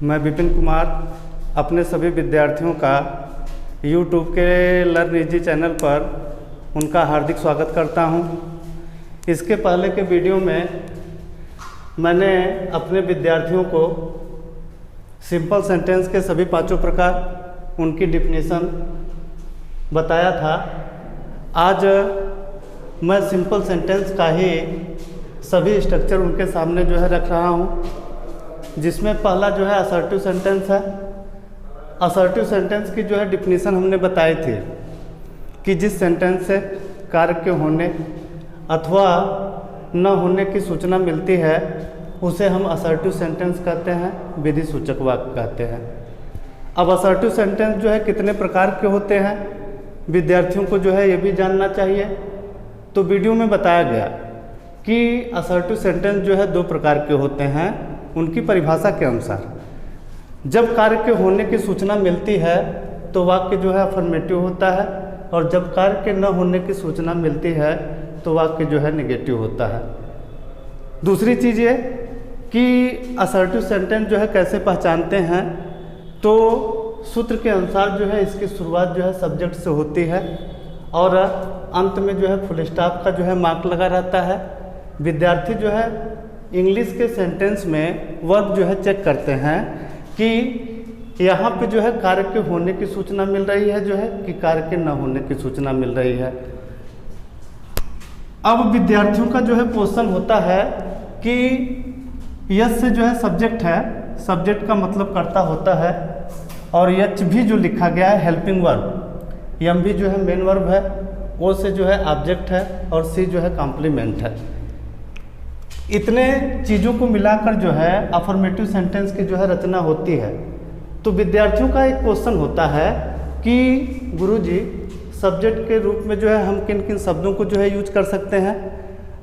मैं विपिन कुमार अपने सभी विद्यार्थियों का YouTube के लर्न इजी चैनल पर उनका हार्दिक स्वागत करता हूं। इसके पहले के वीडियो में मैंने अपने विद्यार्थियों को सिंपल सेंटेंस के सभी पांचों प्रकार उनकी डिफिनीशन बताया था। आज मैं सिंपल सेंटेंस का ही सभी स्ट्रक्चर उनके सामने रख रहा हूं, जिसमें पहला है असर्टिव सेंटेंस है। असर्टिव सेंटेंस की डिफिनीशन हमने बताई थी कि जिस सेंटेंस से कार्य के होने अथवा न होने की सूचना मिलती है उसे हम असर्टिव सेंटेंस कहते हैं, विधि सूचक वाक्य कहते हैं। अब असर्टिव सेंटेंस कितने प्रकार के होते हैं विद्यार्थियों को ये भी जानना चाहिए। तो वीडियो में बताया गया कि असर्टिव सेंटेंस दो प्रकार के होते हैं उनकी परिभाषा के अनुसार। जब कार्य के होने की सूचना मिलती है तो वाक्य अफर्मेटिव होता है, और जब कार्य के न होने की सूचना मिलती है तो वाक्य नेगेटिव होता है। दूसरी चीज़ ये कि असर्टिव सेंटेंस कैसे पहचानते हैं, तो सूत्र के अनुसार इसकी शुरुआत सब्जेक्ट से होती है और अंत में फुल स्टॉप का मार्क लगा रहता है। विद्यार्थी इंग्लिश के सेंटेंस में वर्ब चेक करते हैं कि यहाँ पे कार्य के होने की सूचना मिल रही है कि कार्य के न होने की सूचना मिल रही है। अब विद्यार्थियों का क्वेश्चन होता है कि यस से सब्जेक्ट है, सब्जेक्ट का मतलब कर्ता होता है, और एच भी लिखा गया है हेल्पिंग वर्ब, एम भी मेन वर्ब है, ओ से ऑब्जेक्ट है, और सी कॉम्प्लीमेंट है। इतने चीज़ों को मिलाकर अफर्मेटिव सेंटेंस की रचना होती है। तो विद्यार्थियों का एक क्वेश्चन होता है कि गुरुजी सब्जेक्ट के रूप में हम किन किन शब्दों को यूज कर सकते हैं।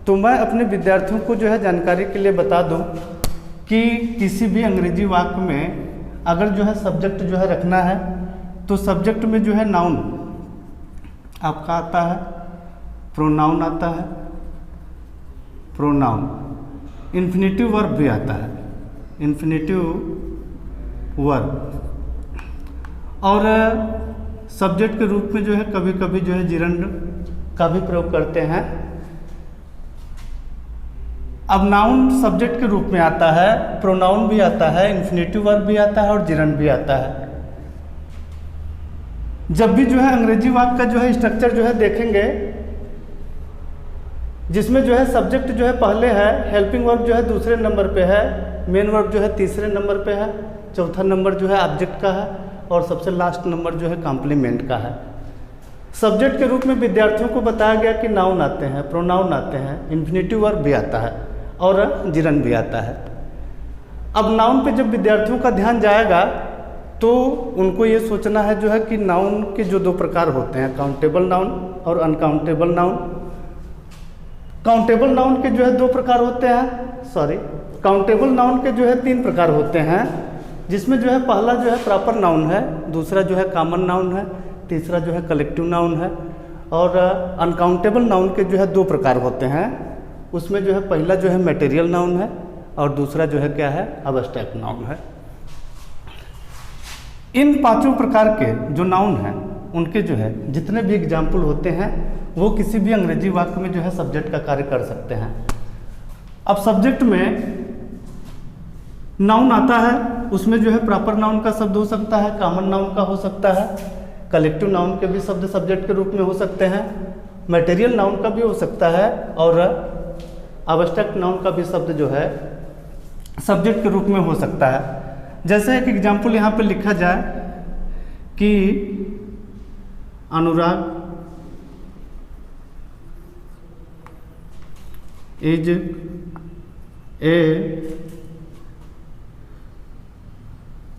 तो मैं अपने विद्यार्थियों को जानकारी के लिए बता दूं कि किसी भी अंग्रेजी वाक्य में अगर सब्जेक्ट रखना है तो सब्जेक्ट में नाउन आपका आता है, प्रोनाउन आता है, प्रोनाउन, इन्फिनेटिव वर्ब भी आता है, इन्फिनेटिव वर्ब, और सब्जेक्ट के रूप में कभी कभी जिरंड का भी प्रयोग करते हैं। अब नाउन सब्जेक्ट के रूप में आता है, प्रोनाउन भी आता है, इन्फिनेटिव वर्ब भी आता है और जिरंड भी आता है। जब भी अंग्रेजी वाक्य का स्ट्रक्चर देखेंगे जिसमें सब्जेक्ट पहले है, हेल्पिंग वर्ब दूसरे नंबर पे है, मेन वर्ब तीसरे नंबर पे है, चौथा नंबर ऑब्जेक्ट का है, और सबसे लास्ट नंबर कॉम्प्लीमेंट का है। सब्जेक्ट के रूप में विद्यार्थियों को बताया गया कि नाउन आते हैं, प्रोनाउन आते हैं, इन्फिनेटिव वर्ब भी आता है और जिरंड भी आता है। अब नाउन पे जब विद्यार्थियों का ध्यान जाएगा तो उनको ये सोचना है कि नाउन के दो प्रकार होते हैं, काउंटेबल नाउन और अनकाउंटेबल नाउन। काउंटेबल नाउन के दो प्रकार होते हैं, काउंटेबल नाउन के तीन प्रकार होते हैं, जिसमें पहला प्रॉपर नाउन है, दूसरा कॉमन नाउन है, तीसरा कलेक्टिव नाउन है। और अनकाउंटेबल नाउन के दो प्रकार होते हैं, उसमें पहला मटेरियल नाउन है और दूसरा क्या है, अब्स्ट्रैक्ट नाउन है। इन पांचों प्रकार के नाउन हैं उनके जितने भी एग्जाम्पल होते हैं वो किसी भी अंग्रेजी वाक्य में सब्जेक्ट का कार्य कर सकते हैं। अब सब्जेक्ट में नाउन आता है, उसमें प्रॉपर नाउन का शब्द हो सकता है, कॉमन नाउन का हो सकता है, कलेक्टिव नाउन के भी शब्द सब्जेक्ट के रूप में हो सकते हैं, मटेरियल नाउन का भी हो सकता है, और अब्स्ट्रैक्ट नाउन का भी शब्द सब्जेक्ट के रूप में हो सकता है। जैसे एक एग्जाम्पल यहाँ पे लिखा जाए कि Anurag is a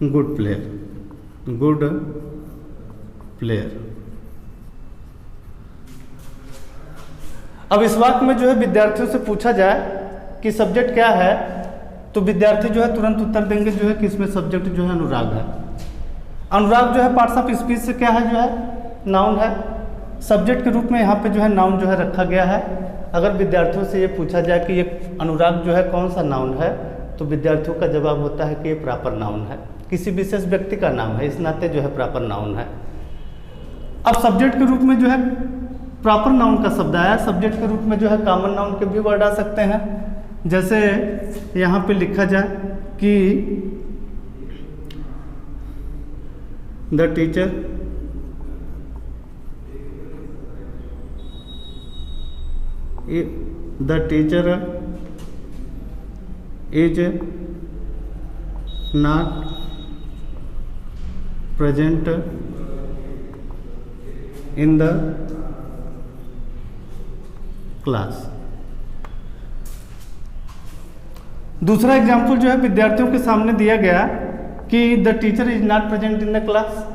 good player, good player. अब इस वाक्य में विद्यार्थियों से पूछा जाए कि सब्जेक्ट क्या है, तो विद्यार्थी तुरंत उत्तर देंगे कि इसमें सब्जेक्ट अनुराग है। अनुराग पार्ट्स ऑफ स्पीच से क्या है, नाउन है। सब्जेक्ट के रूप में यहाँ पे नाउन रखा गया है। अगर विद्यार्थियों से ये पूछा जाए कि ये अनुराग कौन सा नाउन है, तो विद्यार्थियों का जवाब होता है कि ये प्रॉपर नाउन है, किसी विशेष व्यक्ति का नाम है, इस नाते जो है प्रॉपर नाउन है। अब सब्जेक्ट के रूप में जो है प्रॉपर नाउन का शब्द आया, सब्जेक्ट के रूप में जो है कॉमन नाउन के भी वर्ड आ सकते हैं। जैसे यहाँ पे लिखा जाए कि the teacher is not present in the class. दूसरा एग्जाम्पल जो है विद्यार्थियों के सामने दिया गया कि the teacher is not present in the class,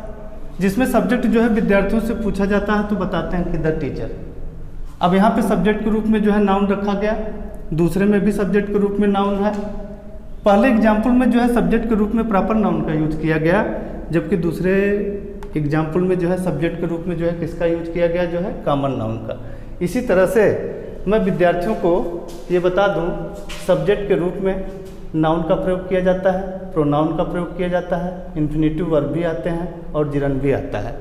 जिसमें सब्जेक्ट जो है विद्यार्थियों से पूछा जाता है तो बताते हैं कि द टीचर। अब यहाँ पे सब्जेक्ट के रूप में जो है नाउन रखा गया, दूसरे में भी सब्जेक्ट के रूप में नाउन है। पहले एग्जाम्पल में जो है सब्जेक्ट के रूप में प्रॉपर नाउन का यूज किया गया, जबकि दूसरे एग्जाम्पल में जो है सब्जेक्ट के रूप में जो है किसका यूज किया गया, जो है कॉमन नाउन का। इसी तरह से मैं विद्यार्थियों को ये बता दूं, सब्जेक्ट के रूप में नाउन का प्रयोग किया जाता है, प्रोनाउन का प्रयोग किया जाता है, इन्फिनेटिव वर्ब भी आते हैं और जिरन भी आता है।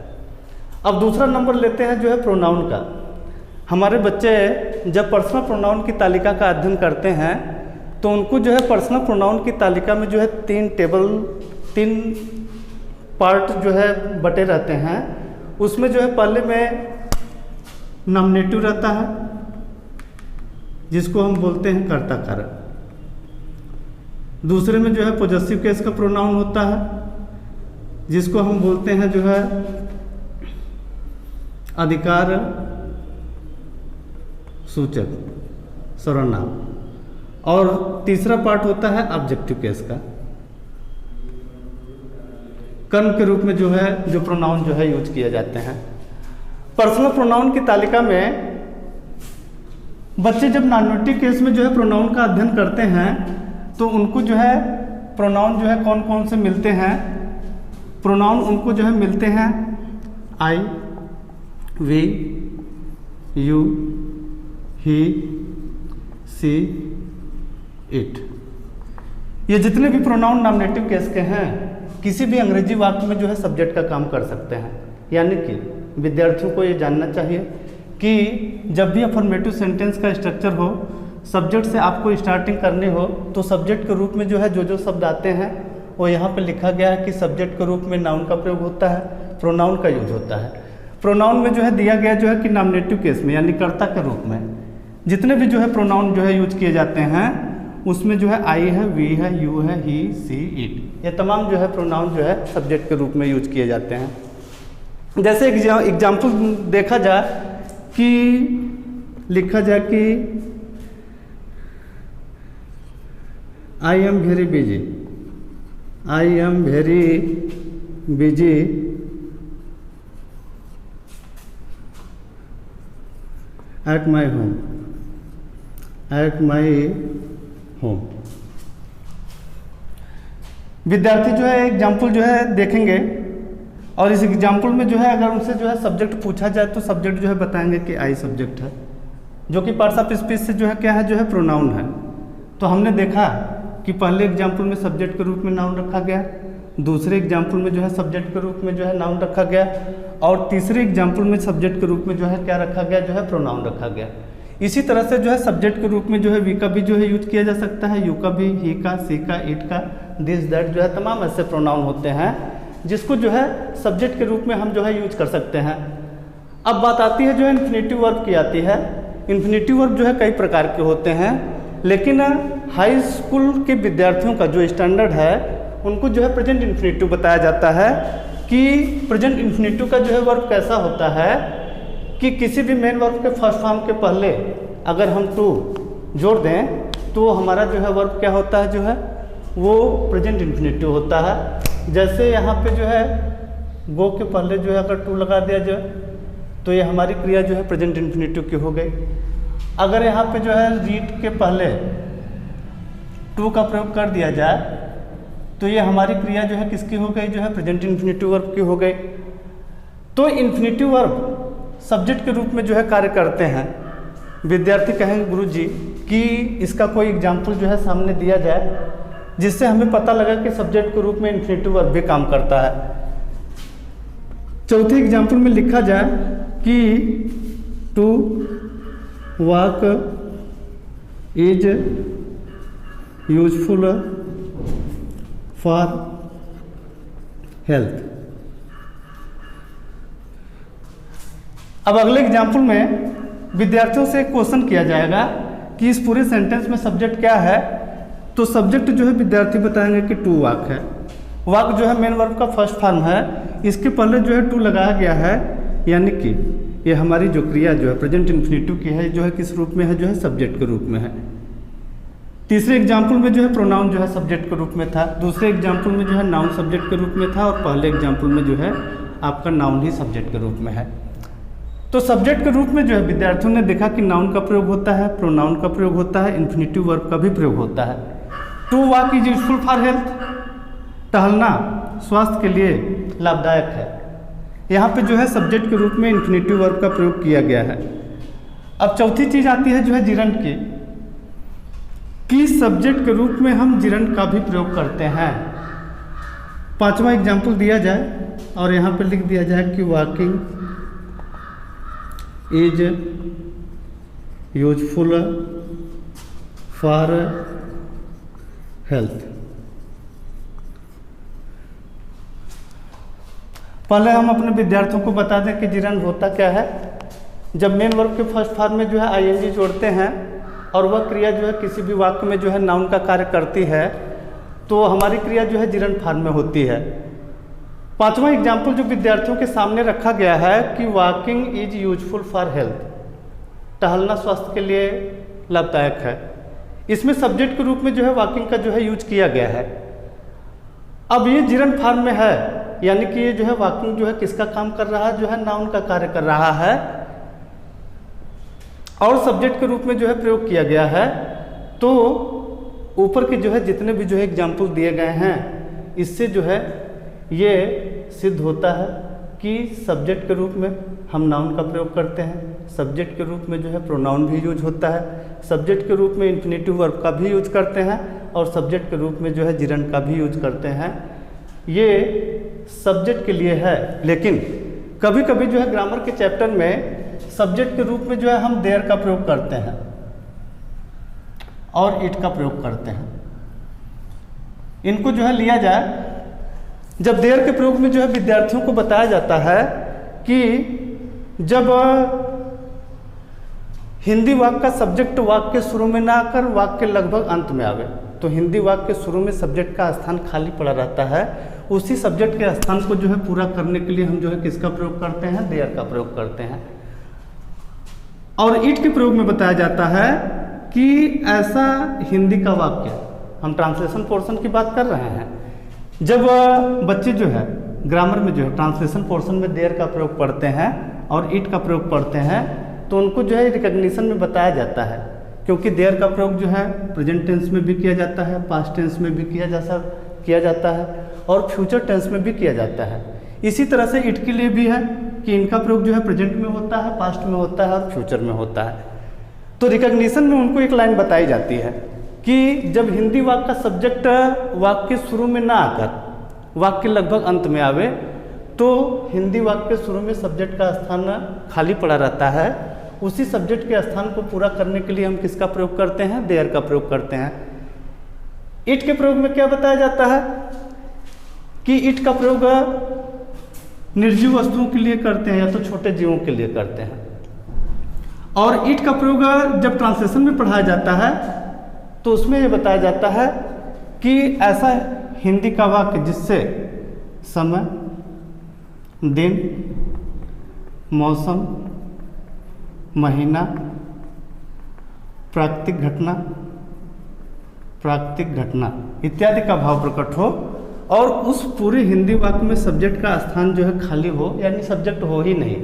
अब दूसरा नंबर लेते हैं जो है प्रोनाउन का। हमारे बच्चे जब पर्सनल प्रोनाउन की तालिका का अध्ययन करते हैं तो उनको जो है पर्सनल प्रोनाउन की तालिका में जो है तीन पार्ट जो है बटे रहते हैं। उसमें जो है पहले में नॉमिनेटिव रहता है, जिसको हम बोलते हैं कर्ता कारक। दूसरे में जो है पॉजेसिव केस का प्रोनाउन होता है, जिसको हम बोलते हैं जो है अधिकार सूचक सर्वनाम। और तीसरा पार्ट होता है ऑब्जेक्टिव केस का, कर्म के रूप में जो है जो प्रोनाउन जो है यूज किए जाते हैं। पर्सनल प्रोनाउन की तालिका में बच्चे जब नॉमिनेटिव केस में जो है प्रोनाउन का अध्ययन करते हैं तो उनको जो है प्रोनाउन जो है कौन कौन से मिलते हैं। प्रोनाउन उनको जो है मिलते हैं I, we, you, he, she, it. ये जितने भी प्रोनाउन नॉमिनेटिव केस के हैं किसी भी अंग्रेजी वाक्य में जो है सब्जेक्ट का काम कर सकते हैं। यानी कि विद्यार्थियों को ये जानना चाहिए कि जब भी अफर्मेटिव सेंटेंस का स्ट्रक्चर हो, सब्जेक्ट से आपको स्टार्टिंग करनी हो, तो सब्जेक्ट के रूप में जो है जो शब्द आते हैं वो यहाँ पे लिखा गया है कि सब्जेक्ट के रूप में नाउन का प्रयोग होता है, प्रोनाउन का यूज होता है। प्रोनाउन में जो है दिया गया जो है कि नॉमिनेटिव केस में यानी कर्ता के रूप में जितने भी जो है प्रोनाउन जो है यूज किए जाते हैं उसमें जो है आई है, वी है, यू है, ही, सी, इट, ये तमाम जो है प्रोनाउन जो है सब्जेक्ट के रूप में यूज किए जाते हैं। जैसे एग्जाम्पल देखा जाए कि लिखा जाए कि I am very busy, I am very busy at my home, at my home. विद्यार्थी जो है एग्जाम्पल जो है देखेंगे और इस एग्जाम्पल में जो है अगर उनसे जो है सब्जेक्ट पूछा जाए तो सब्जेक्ट जो है बताएंगे कि आई सब्जेक्ट है, जो कि पार्ट्स ऑफ स्पीच से जो है क्या है, जो है प्रोनाउन है। तो हमने देखा कि पहले एग्जाम्पल में सब्जेक्ट के रूप में नाउन रखा गया, दूसरे एग्जाम्पल में जो है सब्जेक्ट के रूप में जो है नाउन रखा गया और तीसरे एग्जाम्पल में सब्जेक्ट के रूप में जो है क्या रखा गया, जो है प्रोनाउन रखा गया। इसी तरह से जो है सब्जेक्ट के रूप में जो है वी का भी जो है यूज किया जा सकता है, यू का भी, ही का, सी का, इट का, दिस, दैट, जो है तमाम ऐसे प्रोनाउन होते हैं जिसको जो है सब्जेक्ट के रूप में हम जो है यूज कर सकते हैं। अब बात आती है जो है इन्फिनेटिव वर्ब की आती है। इन्फिनेटिव वर्ब जो है कई प्रकार के होते हैं, लेकिन हाई स्कूल के विद्यार्थियों का जो स्टैंडर्ड है उनको जो है प्रेजेंट इन्फिनेटिव बताया जाता है कि प्रेजेंट इन्फिनेटिव का जो है वर्ब कैसा होता है कि किसी भी मेन वर्ब के फर्स्ट फॉर्म के पहले अगर हम टू जोड़ दें तो हमारा जो है वर्ब क्या होता है, जो है वो प्रेजेंट इन्फिनेटिव होता है। जैसे यहाँ पे जो है गो के पहले जो है अगर टू लगा दिया जाए तो ये हमारी क्रिया जो है प्रेजेंट इन्फिनेटिव की हो गई। अगर यहाँ पे जो है रीड के पहले टू का प्रयोग कर दिया जाए तो ये हमारी क्रिया जो है किसकी हो गई, जो है प्रेजेंट इन्फिनेटिव वर्ब की हो गई। तो इन्फिनेटिव वर्ब सब्जेक्ट के रूप में जो है कार्य करते हैं। विद्यार्थी कहेंगे गुरुजी कि इसका कोई एग्जाम्पल जो है सामने दिया जाए, जिससे हमें पता लगा कि सब्जेक्ट के रूप में इन्फिनेटिव वर्ब भी काम करता है। चौथे एग्जाम्पल में लिखा जाए कि to walk is useful for health. अब अगले एग्जाम्पल में विद्यार्थियों से क्वेश्चन किया जाएगा कि इस पूरे सेंटेंस में सब्जेक्ट क्या है। तो सब्जेक्ट जो है विद्यार्थी बताएंगे कि टू वॉक है। वॉक जो है मेन वर्ब का फर्स्ट फॉर्म है, इसके पहले जो है टू लगाया गया है, यानी कि ये हमारी जो क्रिया जो है प्रेजेंट इन्फिनेटिव की है, जो है किस रूप में है, जो है सब्जेक्ट के रूप में है। तीसरे एग्जाम्पल में जो है प्रोनाउन जो है सब्जेक्ट के रूप में था, दूसरे एग्जाम्पल में जो है नाउन सब्जेक्ट के रूप में था, और पहले एग्जाम्पल में जो है आपका नाउन ही सब्जेक्ट के रूप में है। तो सब्जेक्ट के रूप में जो है विद्यार्थियों ने देखा कि नाउन का प्रयोग होता है, प्रोनाउन का प्रयोग होता है, इन्फिनेटिव वर्ब का भी प्रयोग होता है। To walk is useful for health, टहलना स्वास्थ्य के लिए लाभदायक है। यहाँ पे जो है सब्जेक्ट के रूप में इन्फिनेटिव वर्ब का प्रयोग किया गया है। अब चौथी चीज आती है जो है जिरंड की, कि सब्जेक्ट के रूप में हम जिरंड का भी प्रयोग करते हैं। पांचवा एग्जाम्पल दिया जाए और यहाँ पे लिख दिया जाए कि walking is useful for health. पहले हम अपने विद्यार्थियों को बता दें कि जिरंड होता क्या है। जब मेन वर्ब के फर्स्ट फॉर्म में जो है आईएनजी जोड़ते हैं और वह क्रिया जो है किसी भी वाक्य में जो है नाउन का कार्य करती है, तो हमारी क्रिया जो है जिरंड फॉर्म में होती है। पांचवा एग्जाम्पल जो विद्यार्थियों के सामने रखा गया है कि walking is useful for health, टहलना स्वास्थ्य के लिए लाभदायक है। इसमें सब्जेक्ट के रूप में जो है वॉकिंग का जो है यूज किया गया है। अब ये जिरंड फॉर्म में है, यानी कि ये जो है वॉकिंग जो है किसका काम कर रहा है, जो है नाउन का कार्य कर रहा है, और सब्जेक्ट के रूप में जो है प्रयोग किया गया है। तो ऊपर के जो है जितने भी जो है एग्जाम्पल दिए गए हैं, इससे जो है ये सिद्ध होता है कि सब्जेक्ट के रूप में हम नाउन का प्रयोग करते हैं, सब्जेक्ट के रूप में जो है प्रोनाउन भी यूज होता है, सब्जेक्ट के रूप में इन्फिनेटिव वर्ब का भी यूज करते हैं, और सब्जेक्ट के रूप में जो है जिरंड का भी यूज करते हैं। ये सब्जेक्ट के लिए है, लेकिन कभी कभी जो है ग्रामर के चैप्टर में सब्जेक्ट के रूप में जो है हम देयर का प्रयोग करते हैं और इट का प्रयोग करते हैं। इनको जो है लिया जाए, जब देयर के प्रयोग में जो है विद्यार्थियों को बताया जाता है कि जब हिंदी वाक्य का सब्जेक्ट वाक्य के शुरू में ना आकर वाक्य के लगभग अंत में आवे, तो हिंदी वाक्य के शुरू में सब्जेक्ट का स्थान खाली पड़ा रहता है, उसी सब्जेक्ट के स्थान को जो है पूरा करने के लिए हम जो है किसका प्रयोग करते हैं, देयर का प्रयोग करते हैं। और इट के प्रयोग में बताया जाता है कि ऐसा हिंदी का वाक्य, हम ट्रांसलेशन पोर्शन की बात कर रहे हैं, जब बच्चे जो है ग्रामर में जो है ट्रांसलेशन पोर्शन में देयर का प्रयोग पढ़ते हैं और इट का प्रयोग पढ़ते हैं, तो उनको जो है रिकग्निशन में बताया जाता है, क्योंकि देयर का प्रयोग जो है प्रेजेंट टेंस में भी किया जाता है, पास्ट टेंस में भी किया जाता है और फ्यूचर टेंस में भी किया जाता है। इसी तरह से इट के लिए भी है कि इनका प्रयोग जो है प्रेजेंट में होता है, पास्ट में होता है और फ्यूचर में होता है। तो रिकग्निशन में उनको एक लाइन बताई जाती है कि जब हिंदी वाक्य का सब्जेक्ट वाक्य के शुरू में ना आकर वाक्य लगभग अंत में आवे, तो हिंदी वाक्य के शुरू में सब्जेक्ट का स्थान खाली पड़ा रहता है, उसी सब्जेक्ट के स्थान को पूरा करने के लिए हम किसका प्रयोग करते हैं, देयर का प्रयोग करते हैं। इट के प्रयोग में क्या बताया जाता है कि इट का प्रयोग निर्जीव वस्तुओं के लिए करते हैं या तो छोटे जीवों के लिए करते हैं। और इट का प्रयोग जब ट्रांसलेशन में पढ़ाया जाता है तो उसमें ये बताया जाता है कि ऐसा हिंदी का वाक्य जिससे समय, दिन, मौसम, महीना, प्राकृतिक घटना इत्यादि का भाव प्रकट हो और उस पूरे हिंदी वाक्य में सब्जेक्ट का स्थान जो है खाली हो, यानी सब्जेक्ट हो ही नहीं।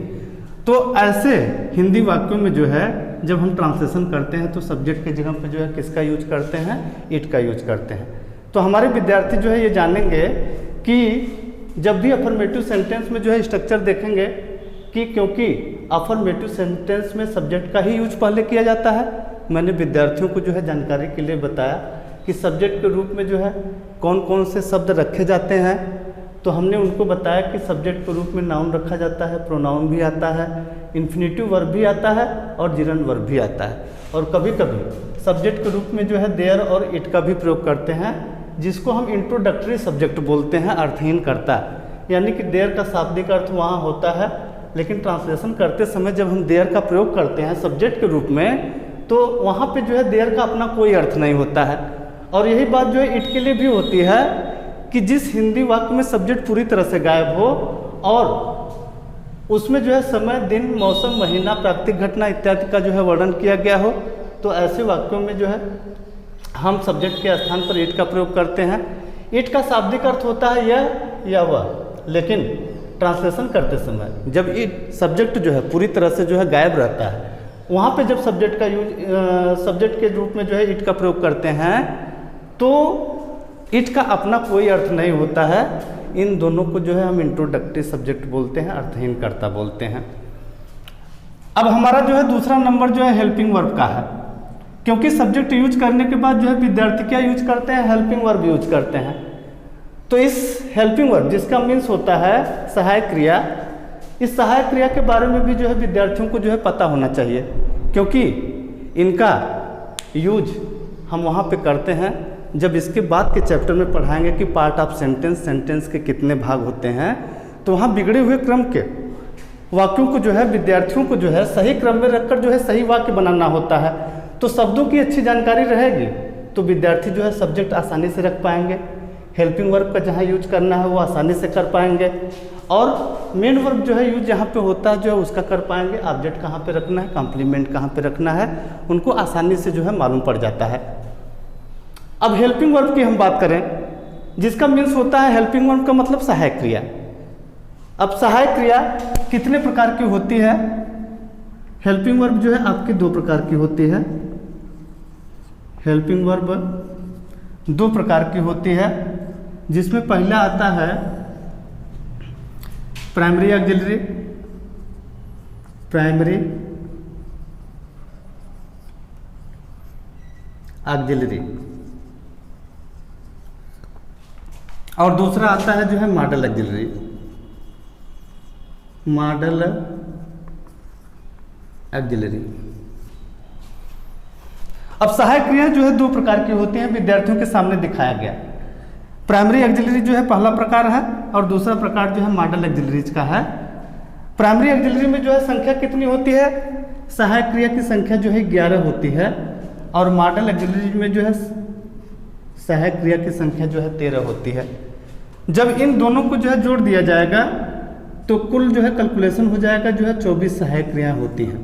तो ऐसे हिंदी वाक्यों में जो है जब हम ट्रांसलेशन करते हैं तो सब्जेक्ट के जगह पर जो है किसका यूज करते हैं, इट का यूज करते हैं। तो हमारे विद्यार्थी जो है ये जानेंगे कि जब भी अफर्मेटिव सेंटेंस में जो है स्ट्रक्चर देखेंगे कि क्योंकि अफर्मेटिव सेंटेंस में सब्जेक्ट का ही यूज पहले किया जाता है। मैंने विद्यार्थियों को जो है जानकारी के लिए बताया कि सब्जेक्ट के रूप में जो है कौन कौन से शब्द रखे जाते हैं, तो हमने उनको बताया कि सब्जेक्ट के रूप में नाउन रखा जाता है, प्रोनाउन भी आता है, इन्फिनेटिव वर्ब भी आता है और जिरंड वर्ब भी आता है। और कभी कभी सब्जेक्ट के रूप में जो है देयर और इट का भी प्रयोग करते हैं, जिसको हम इंट्रोडक्टरी सब्जेक्ट बोलते हैं, अर्थहीन करता। यानी कि देयर का शाब्दिक अर्थ वहाँ होता है, लेकिन ट्रांसलेशन करते समय जब हम देयर का प्रयोग करते हैं सब्जेक्ट के रूप में, तो वहाँ पे जो है देयर का अपना कोई अर्थ नहीं होता है। और यही बात जो है इट के लिए भी होती है कि जिस हिंदी वाक्य में सब्जेक्ट पूरी तरह से गायब हो और उसमें जो है समय, दिन, मौसम, महीना, प्राकृतिक घटना इत्यादि का जो है वर्णन किया गया हो, तो ऐसे वाक्यों में जो है हम सब्जेक्ट के स्थान पर इट का प्रयोग करते हैं। इट का शाब्दिक अर्थ होता है यह या वह, लेकिन ट्रांसलेशन करते समय जब इट सब्जेक्ट जो है पूरी तरह से जो है गायब रहता है, वहाँ पे जब सब्जेक्ट का यूज सब्जेक्ट के रूप में जो है इट का प्रयोग करते हैं, तो इट का अपना कोई अर्थ नहीं होता है। इन दोनों को जो है हम इंट्रोडक्टरी सब्जेक्ट बोलते हैं, अर्थहीन कर्ता बोलते हैं। अब हमारा जो है दूसरा नंबर जो है हेल्पिंग वर्ब का है, क्योंकि सब्जेक्ट यूज करने के बाद जो है विद्यार्थी क्या यूज करते हैं, हेल्पिंग वर्ब यूज करते हैं। तो इस हेल्पिंग वर्ब जिसका मीन्स होता है सहायक क्रिया, इस सहायक क्रिया के बारे में भी जो है विद्यार्थियों को जो है पता होना चाहिए, क्योंकि इनका यूज हम वहाँ पे करते हैं जब इसके बाद के चैप्टर में पढ़ाएंगे कि पार्ट ऑफ सेंटेंस, सेंटेंस के कितने भाग होते हैं। तो वहाँ बिगड़े हुए क्रम के वाक्यों को जो है विद्यार्थियों को जो है सही क्रम में रखकर जो है सही वाक्य बनाना होता है। तो शब्दों की अच्छी जानकारी रहेगी तो विद्यार्थी जो है सब्जेक्ट आसानी से रख पाएंगे, हेल्पिंग वर्ब का जहाँ यूज करना है वो आसानी से कर पाएंगे, और मेन वर्ब जो है यूज जहाँ पे होता है जो है उसका कर पाएंगे। ऑब्जेक्ट कहाँ पे रखना है, कॉम्प्लीमेंट कहाँ पे रखना है, उनको आसानी से जो है मालूम पड़ जाता है। अब हेल्पिंग वर्ब की हम बात करें, जिसका मीन्स होता है हेल्पिंग वर्ब का मतलब सहायक क्रिया। अब सहायक क्रिया कितने प्रकार की होती है? हेल्पिंग वर्ब जो है आपकी दो प्रकार की होती है। हेल्पिंग वर्ब दो प्रकार की होती है, जिसमें पहला आता है प्राइमरी ऑक्सिलरी, प्राइमरी ऑक्सिलरी, और दूसरा आता है जो है मॉडल ऑक्सिलरी, मॉडल ऑक्सिलरी। अब सहायक क्रिया जो है दो प्रकार की होती हैं, विद्यार्थियों के सामने दिखाया गया। प्राइमरी ऑक्सिलरी जो है पहला प्रकार है और दूसरा प्रकार जो है मॉडल ऑक्सिलरीज का है। प्राइमरी ऑक्सिलरी में जो है संख्या कितनी होती है? सहायक क्रिया की संख्या जो है 11 होती है, और मॉडल ऑक्सिलरी में जो है सहायक क्रिया की संख्या जो है 13 होती है। जब इन दोनों को जो है जोड़ दिया जाएगा तो कुल जो है कैलकुलेशन हो जाएगा जो है 24 सहायक क्रियाएं होती हैं।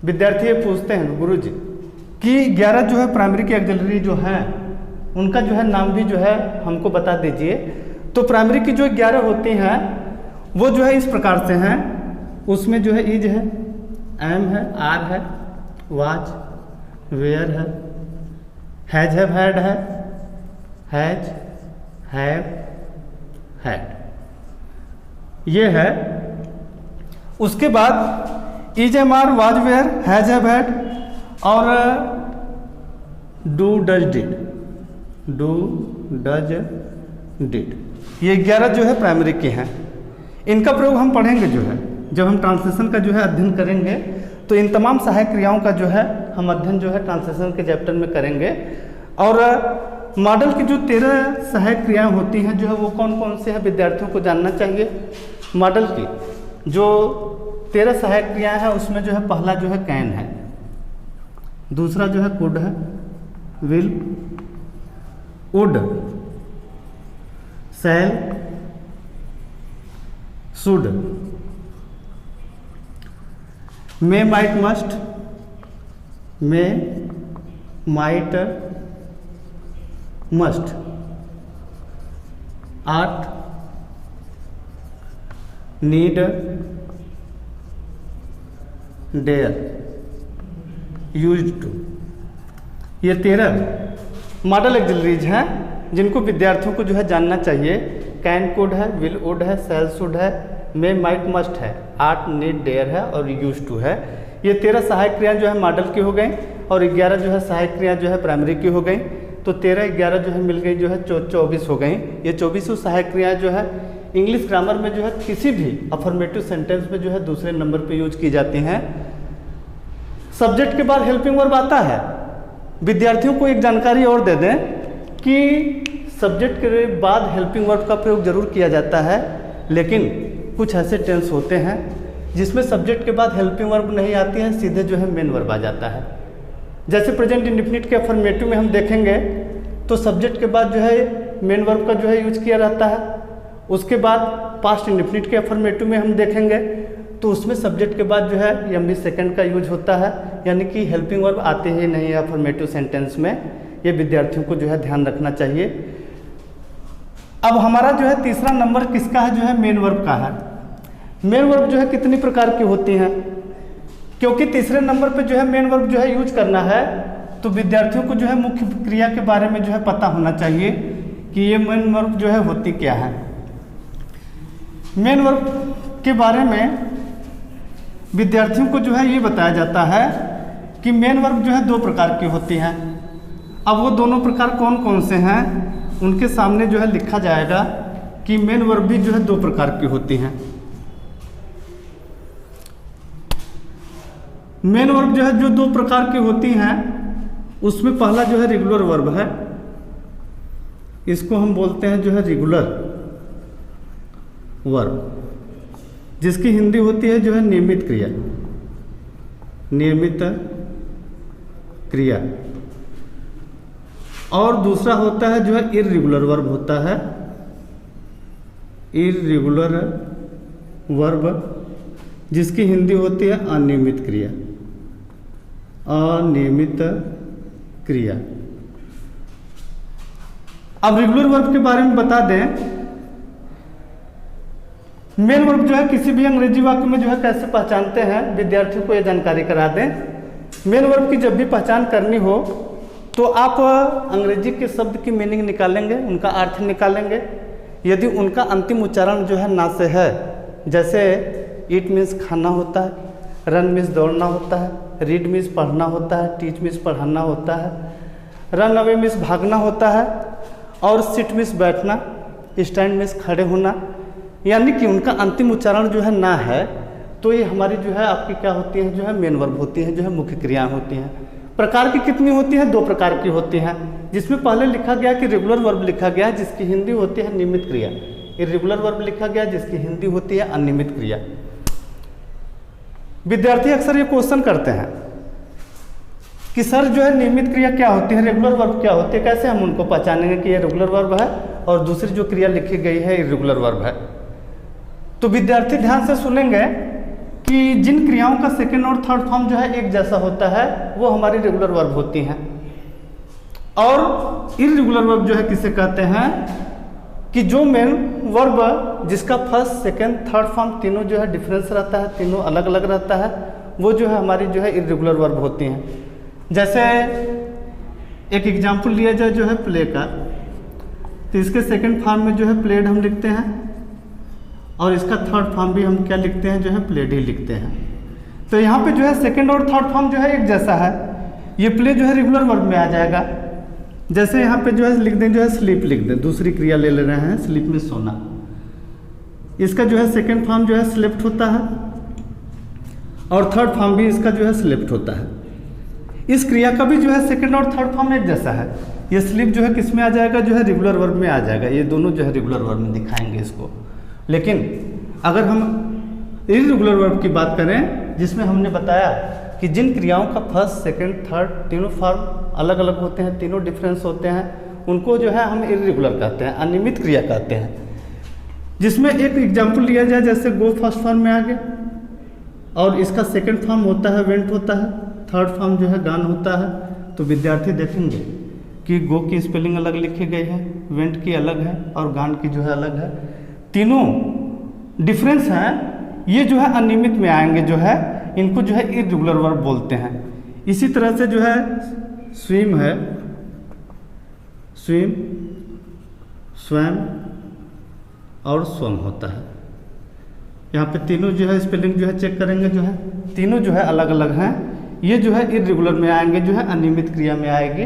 विद्यार्थी ये पूछते हैं गुरुजी कि 11 जो है प्राइमरी की ऑक्सिलरी जो है उनका जो है नाम भी जो है हमको बता दीजिए। तो प्राइमरी की जो 11 होती हैं वो जो है इस प्रकार से हैं, उसमें जो है इज है, एम है, आर है, वाज, वेयर है, हैज हैव हैड है, हैज हैव हैड, ये है। उसके बाद is am are, was were, has have had और do does did, do does did, ये 11 जो है प्राइमरी के हैं। इनका प्रयोग हम पढ़ेंगे जो है जब हम ट्रांसलेशन का जो है अध्ययन करेंगे, तो इन तमाम सहायक क्रियाओं का जो है हम अध्ययन जो है ट्रांसलेशन के चैप्टर में करेंगे। और मॉडल की जो 13 सहायक क्रियाएं होती हैं जो है वो कौन कौन से हैं विद्यार्थियों को जानना चाहिए। मॉडल की जो 13 सहायक क्रियाएं हैं उसमें जो है पहला जो है कैन है, दूसरा जो है कुड है, will, would, shall, should, may, might, must, may, might, must, art, need, dare, used to, ये 13 मॉडल ऑक्सिलरीज हैं जिनको विद्यार्थियों को जो है जानना चाहिए। कैन, कुड है, विल, वुड है, शैल, शुड है, मे, माइट, मस्ट है, आर्ट, नीड, डेयर है और यूज्ड टू है। ये 13 सहायक क्रियाएं जो है मॉडल की हो गई। और 11 जो है सहायक क्रिया जो है प्राइमरी की हो गई। तो 13-11 जो है मिल गई जो है 24 हो गई। ये 24 सहायक क्रिया जो है इंग्लिश ग्रामर में जो है किसी भी अफर्मेटिव सेंटेंस में जो है दूसरे नंबर पे यूज की जाती हैं। सब्जेक्ट के बाद हेल्पिंग वर्ब आता है। विद्यार्थियों को एक जानकारी और दे दें कि सब्जेक्ट के बाद हेल्पिंग वर्ब का प्रयोग जरूर किया जाता है, लेकिन कुछ ऐसे टेंस होते हैं जिसमें सब्जेक्ट के बाद हेल्पिंग वर्ब नहीं आती है, सीधे जो है मेन वर्ब आ जाता है। जैसे प्रेजेंट इंडेफिनिट के अफर्मेटिव में हम देखेंगे तो सब्जेक्ट के बाद जो है मेन वर्ब का जो है यूज किया जाता है। उसके बाद पास्ट इंडेफिनिट के अफर्मेटिव में हम देखेंगे तो उसमें सब्जेक्ट के बाद जो है एमडी सेकंड का यूज होता है, यानी कि हेल्पिंग वर्ब आते ही नहीं है अफर्मेटिव सेंटेंस में। ये विद्यार्थियों को जो है ध्यान रखना चाहिए। अब हमारा जो है तीसरा नंबर किसका है, जो है मेन वर्ब का है। मेन वर्ब जो है कितनी प्रकार की होती हैं, क्योंकि तीसरे नंबर पे जो है मेन वर्ब जो है यूज करना है तो विद्यार्थियों को जो है मुख्य क्रिया के बारे में जो है पता होना चाहिए कि ये मेन वर्ब जो है होती क्या है। मेन वर्ब के बारे में विद्यार्थियों को जो है ये बताया जाता है कि मेन वर्ब जो है 2 प्रकार की होती हैं। अब वो दोनों प्रकार कौन कौन से हैं उनके सामने जो है लिखा जाएगा कि मेन वर्ब भी जो है 2 प्रकार की होती हैं। मेन वर्ब जो है जो 2 प्रकार की होती हैं उसमें पहला जो है रेगुलर वर्ब है। इसको हम बोलते हैं जो है रेगुलर वर्ब, जिसकी हिंदी होती है जो है नियमित क्रिया। नियमित क्रिया। और दूसरा होता है जो है इर्रेगुलर वर्ब होता है। इर्रेगुलर वर्ब जिसकी हिंदी होती है अनियमित क्रिया। अनियमित क्रिया। अब रेगुलर वर्ब के बारे में बता दें। मेन वर्ब जो है किसी भी अंग्रेजी वाक्य में जो है कैसे पहचानते हैं, विद्यार्थियों को यह जानकारी करा दें। मेन वर्ब की जब भी पहचान करनी हो तो आप अंग्रेजी के शब्द की मीनिंग निकालेंगे, उनका अर्थ निकालेंगे। यदि उनका अंतिम उच्चारण जो है ना से है, जैसे ईट मीन्स खाना होता है, रन मीन्स दौड़ना होता है, रीड मीन्स पढ़ना होता है, टीच मीन्स पढ़ाना होता है, रन अवे मीन्स भागना होता है, और सिट मीन्स बैठना, स्टैंड मीन्स खड़े होना, यानी कि उनका अंतिम उच्चारण जो है ना है तो ये हमारी जो है आपकी क्या होती है, जो है मेन वर्ब होती है, जो है मुख्य क्रिया होती हैं। प्रकार की कितनी होती हैं, 2 प्रकार की होती हैं, जिसमें पहले लिखा गया कि रेगुलर वर्ब लिखा गया जिसकी हिंदी होती है नियमित क्रिया। इर्रेगुलर वर्ब लिखा गया जिसकी हिंदी होती है अनियमित क्रिया। विद्यार्थी अक्सर ये क्वेश्चन करते हैं कि सर जो है नियमित क्रिया क्या होती है, रेगुलर वर्ब क्या होती है, कैसे हम उनको पहचानेंगे कि ये रेगुलर वर्ब है और दूसरी जो क्रिया लिखी गई है इर्रेगुलर वर्ब है। तो विद्यार्थी ध्यान से सुनेंगे कि जिन क्रियाओं का सेकेंड और थर्ड फॉर्म जो है एक जैसा होता है वो हमारी रेगुलर वर्ब होती हैं। और इर्रेगुलर वर्ब जो है किसे कहते हैं कि जो मेन वर्ब जिसका फर्स्ट सेकेंड थर्ड फॉर्म तीनों जो है डिफरेंस रहता है, तीनों अलग अलग रहता है, वो जो है हमारी जो है इर्रेगुलर वर्ब होती हैं। जैसे एक एग्जाम्पल लिया जाए जो है प्ले का, तो इसके सेकेंड फॉर्म में जो है प्लेड हम लिखते हैं और इसका थर्ड फॉर्म भी हम क्या लिखते हैं, जो है प्लेड ही लिखते हैं। तो यहाँ पे जो है सेकेंड और थर्ड फॉर्म जो है एक जैसा है। ये प्ले जो है रेगुलर वर्ब में आ जाएगा। जैसे यहाँ पे जो है लिख दें, जो है स्लीप लिख दें, दूसरी क्रिया ले रहे हैं, स्लीप में सोना। इसका जो है सेकेंड फॉर्म जो है स्लेप्ट होता है और थर्ड फॉर्म भी इसका जो है स्लेप्ट होता है। इस क्रिया का भी जो है सेकेंड और थर्ड फॉर्म एक जैसा है। ये स्लीप जो है किस में आ जाएगा, जो है रेगुलर वर्ब में आ जाएगा। ये दोनों जो है रेगुलर वर्ब में दिखाएंगे इसको। लेकिन अगर हम इर्रेगुलर वर्ब की बात करें जिसमें हमने बताया कि जिन क्रियाओं का फर्स्ट सेकंड थर्ड तीनों फॉर्म अलग अलग होते हैं, तीनों डिफरेंस होते हैं, उनको जो है हम इर्रेगुलर कहते हैं, अनियमित क्रिया कहते हैं। जिसमें एक एग्जाम्पल लिया जाए, जैसे गो फर्स्ट फॉर्म में आ गया और इसका सेकंड फॉर्म होता है वेंट होता है, थर्ड फॉर्म जो है गान होता है। तो विद्यार्थी देखेंगे कि गो की स्पेलिंग अलग लिखी गई है, वेंट की अलग है और गान की जो है अलग है। तीनों डिफरेंस हैं, ये जो है अनियमित में आएंगे, जो है इनको जो है इर्रेगुलर वर्ब बोलते हैं। इसी तरह से जो है स्विम है, स्विम, स्वयं और स्वम होता है। यहाँ पे तीनों जो है स्पेलिंग जो है चेक करेंगे, जो है तीनों जो है अलग अलग हैं, ये जो है इर्रेगुलर में आएंगे, जो है अनियमित क्रिया में आएगी।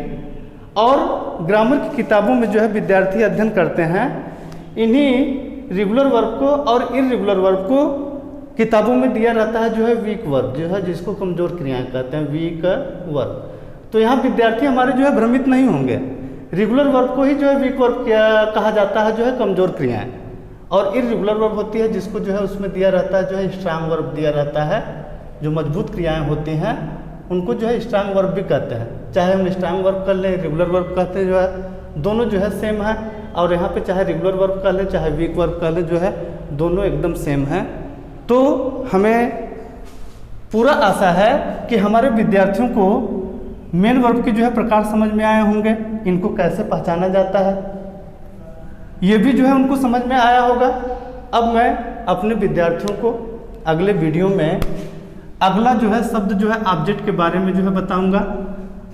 और ग्रामर की किताबों में जो है विद्यार्थी अध्ययन करते हैं, इन्हीं रेगुलर वर्ब को और इर्रेगुलर वर्ब को किताबों में दिया रहता है जो है वीक वर्ब, जो है जिसको कमजोर क्रियाएं कहते हैं, वीक वर्ब। तो यहाँ विद्यार्थी हमारे जो है भ्रमित नहीं होंगे, रेगुलर वर्ब को ही जो है वीक वर्ब कहा जाता है, जो है कमजोर क्रियाएं। और इर्रेगुलर वर्ब होती है जिसको जो है उसमें दिया रहता है जो है स्ट्रांग वर्ब दिया रहता है, जो मजबूत क्रियाएं होती हैं उनको जो है स्ट्रांग वर्ब भी कहते हैं। चाहे हम स्ट्रांग वर्ब कर लें, रेगुलर वर्ब कहते हैं, जो है दोनों जो है सेम है। और यहाँ पे चाहे रेगुलर वर्ब कर लें चाहे वीक वर्ब कर लें, जो है दोनों एकदम सेम है। तो हमें पूरा आशा है कि हमारे विद्यार्थियों को मेन वर्ब के जो है प्रकार समझ में आए होंगे, इनको कैसे पहचाना जाता है ये भी जो है उनको समझ में आया होगा। अब मैं अपने विद्यार्थियों को अगले वीडियो में अगला जो है शब्द जो है ऑब्जेक्ट के बारे में जो है बताऊंगा।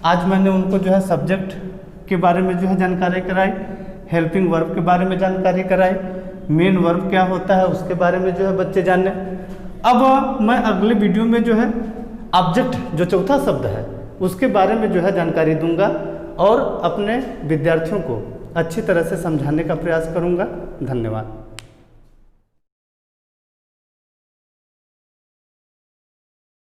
आज मैंने उनको जो है सब्जेक्ट के बारे में जो है जानकारी कराई, हेल्पिंग वर्ब के बारे में जानकारी कराई, मेन वर्ब क्या होता है उसके बारे में जो है बच्चे जाने। अब मैं अगले वीडियो में जो है ऑब्जेक्ट जो चौथा शब्द है उसके बारे में जो है जानकारी दूंगा और अपने विद्यार्थियों को अच्छी तरह से समझाने का प्रयास करूंगा। धन्यवाद।